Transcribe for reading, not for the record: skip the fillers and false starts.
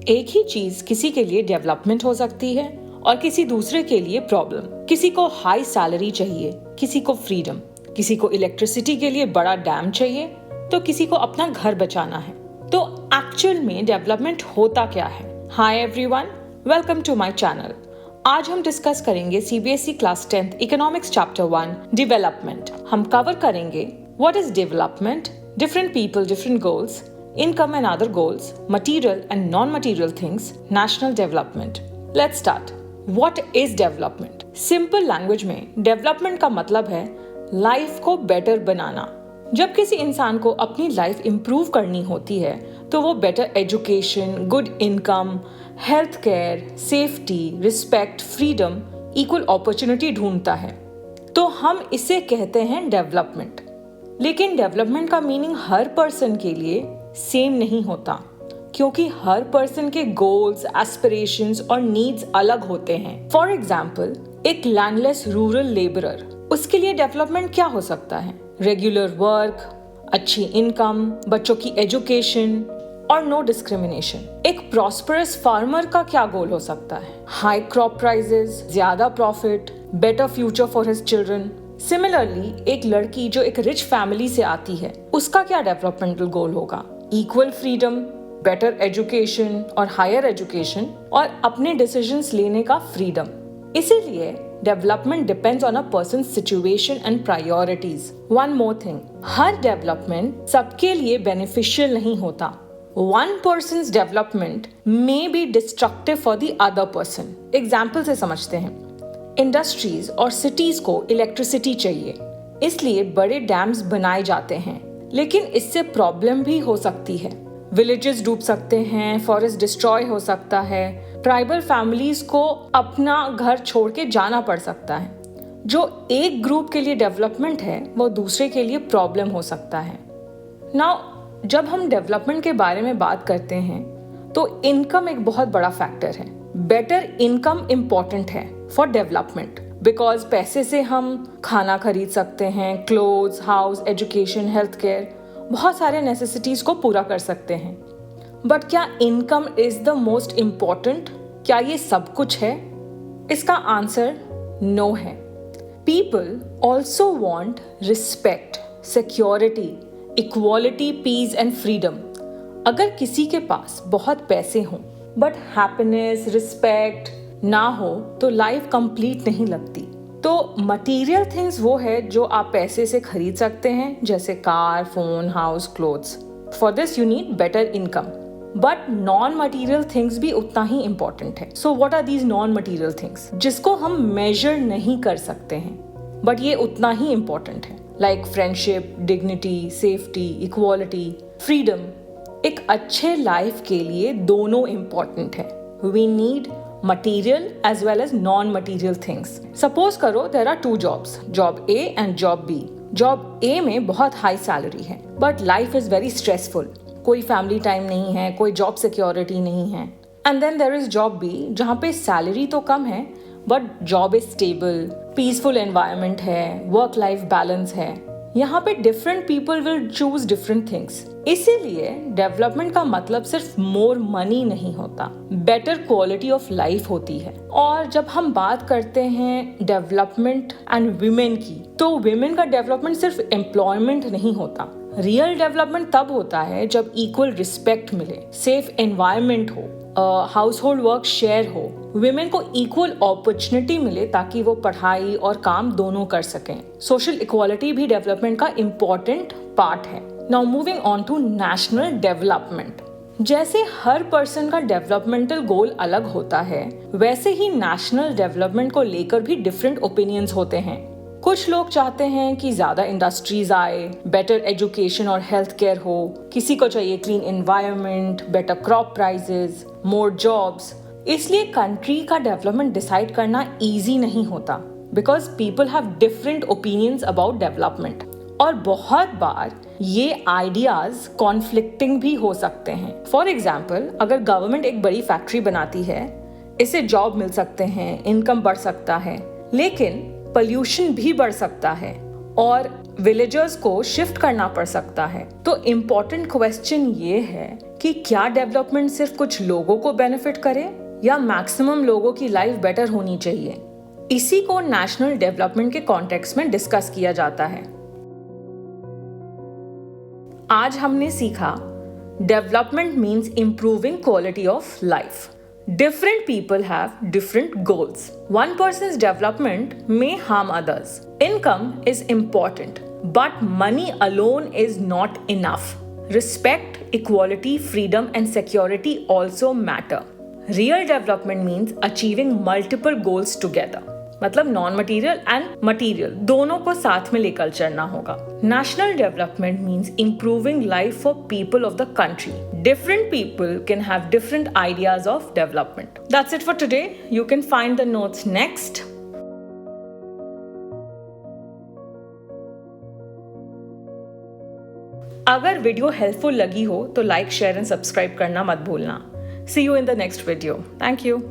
एक ही चीज किसी के लिए डेवलपमेंट हो सकती है और किसी दूसरे के लिए प्रॉब्लम। किसी को हाई सैलरी चाहिए, किसी को फ्रीडम, किसी को इलेक्ट्रिसिटी के लिए बड़ा डैम चाहिए, तो किसी को अपना घर बचाना है। तो एक्चुअल में डेवलपमेंट होता क्या है? Hi everyone, welcome to my channel. आज हम डिस्कस करेंगे CBSE class 10th economics chapter 1 development. हम कवर करेंगे what is development, different people, different goals, income and other goals, material and non-material things, national development. Let's start. What is development? Simple language में development का मतलब है life को better बनाना। जब किसी इंसान को अपनी लाइफ इंप्रूव करनी होती है तो वो better education, good income, health care, safety, respect, freedom, equal opportunity ढूंढता है। तो हम इसे कहते हैं डेवलपमेंट। लेकिन डेवलपमेंट का मीनिंग हर पर्सन के लिए सेम नहीं होता, क्योंकि हर पर्सन के गोल्स, एस्पिरेशंस और नीड्स अलग होते हैं। फॉर एग्जाम्पल, एक लैंडलेस रूरल लेबरर, उसके लिए डेवलपमेंट क्या हो सकता है? रेगुलर वर्क, अच्छी इनकम, बच्चों की एजुकेशन और नो डिस्क्रिमिनेशन। एक प्रॉस्परस फार्मर का क्या गोल हो सकता है? हाई क्रॉप प्राइसेस, ज्यादा profit, better future for his children. Similarly, एक लड़की जो एक रिच फैमिली से आती है, उसका क्या डेवलपमेंटल गोल होगा? इक्वल फ्रीडम, बेटर एजुकेशन और हायर एजुकेशन और अपने डिसीजंस लेने का फ्रीडम। इसीलिए development depends on a person situation and priorities. One more thing, her development सबके लिए बेनिफिशियल नहीं होता। One persons development may be destructive for the other person. Example से समझते हैं। इंडस्ट्रीज और सिटीज को इलेक्ट्रिसिटी चाहिए, इसलिए बड़े डैम्स बनाए जाते हैं, लेकिन इससे प्रॉब्लम भी हो सकती है। विलेजेस डूब सकते हैं, फॉरेस्ट डिस्ट्रॉय हो सकता है, ट्राइबल फैमिलीज को अपना घर छोड़ के जाना पड़ सकता है। जो एक ग्रुप के लिए डेवलपमेंट है वो दूसरे के लिए प्रॉब्लम हो सकता है। नाउ, जब हम डेवलपमेंट के बारे में बात करते हैं तो इनकम एक बहुत बड़ा फैक्टर है। बेटर इनकम इम्पॉर्टेंट है फॉर डेवलपमेंट, बिकॉज पैसे से हम खाना खरीद सकते हैं, clothes, house, education, health care, बहुत सारे नेसेसिटीज को पूरा कर सकते हैं। बट क्या income is the most important? क्या ये सब कुछ है? इसका आंसर नो है। People also want respect, security, equality, peace and freedom. अगर किसी के पास बहुत पैसे हों बट हैप्पीनेस, रिस्पेक्ट ना हो तो लाइफ कंप्लीट नहीं लगती। तो मटेरियल थिंग्स वो है जो आप पैसे से खरीद सकते हैं, जैसे car, phone, house, clothes. For this you need better income. But non material things भी उतना ही इम्पोर्टेंट है। So what are these non material things? जिसको हम मेजर नहीं कर सकते हैं बट ये उतना ही इम्पोर्टेंट है, like friendship, dignity, safety, equality, freedom. एक अच्छे लाइफ के लिए दोनों इम्पोर्टेंट है। We need material as well as non-material things. Suppose करो there are two jobs, job A and job B. Job A में बहुत high salary है, but life is very stressful. कोई family time नहीं है, कोई job security नहीं है. And then there is job B, जहाँ पे salary तो कम है, but job is stable, peaceful environment है, work-life balance है. यहाँ पे different people will choose different things. इसीलिए डेवलपमेंट का मतलब सिर्फ मोर मनी नहीं होता, बेटर क्वालिटी ऑफ लाइफ होती है। और जब हम बात करते हैं डेवलपमेंट एंड वुमेन की, तो वुमेन का डेवलपमेंट सिर्फ एम्प्लॉयमेंट नहीं होता। रियल डेवलपमेंट तब होता है जब इक्वल रिस्पेक्ट मिले, सेफ एनवायरनमेंट हो, हाउस होल्ड वर्क शेयर हो, वुमेन को इक्वल अपॉर्चुनिटी मिले ताकि वो पढ़ाई और काम दोनों कर सकें। सोशल इक्वालिटी भी डेवलपमेंट का इम्पोर्टेंट पार्ट है। Now moving on to national development. जैसे हर पर्सन का डेवलपमेंटल गोल अलग होता है, वैसे ही नेशनल डेवलपमेंट को लेकर भी डिफरेंट ओपिनियंस होते हैं। कुछ लोग चाहते हैं कि ज्यादा इंडस्ट्रीज आए, बेटर एजुकेशन और हेल्थ केयर हो, किसी को चाहिए clean environment, better crop prices, more jobs. इसलिए कंट्री का डेवलपमेंट डिसाइड करना इजी नहीं होता, because people have different opinions about development. और बहुत बार ये आइडियाज कॉन्फ्लिक्टिंग भी हो सकते हैं। फॉर एग्जाम्पल, अगर गवर्नमेंट एक बड़ी फैक्ट्री बनाती है, इससे जॉब मिल सकते हैं, इनकम बढ़ सकता है, लेकिन पोल्यूशन भी बढ़ सकता है और विलेजर्स को शिफ्ट करना पड़ सकता है। तो इम्पोर्टेंट क्वेश्चन ये है कि क्या डेवलपमेंट सिर्फ कुछ लोगों को बेनिफिट करे या मैक्सिमम लोगों की लाइफ बेटर होनी चाहिए। इसी को नेशनल डेवलपमेंट के कॉन्टेक्स्ट में डिस्कस किया जाता है। आज हमने सीखा development means improving quality of life. Different people have different goals. One person's development may harm others. Income is important, but money alone is not enough. Respect, equality, freedom, and security also matter. Real development means achieving multiple goals together. मतलब non material and material दोनों को साथ में लेकर चलना होगा। National development means improving life for people of the country. Different people can have different ideas of development. That's it for today. You can find the notes next. अगर video helpful लगी हो तो लाइक, शेयर एंड सब्सक्राइब करना मत भूलना। See you in the next video. Thank you.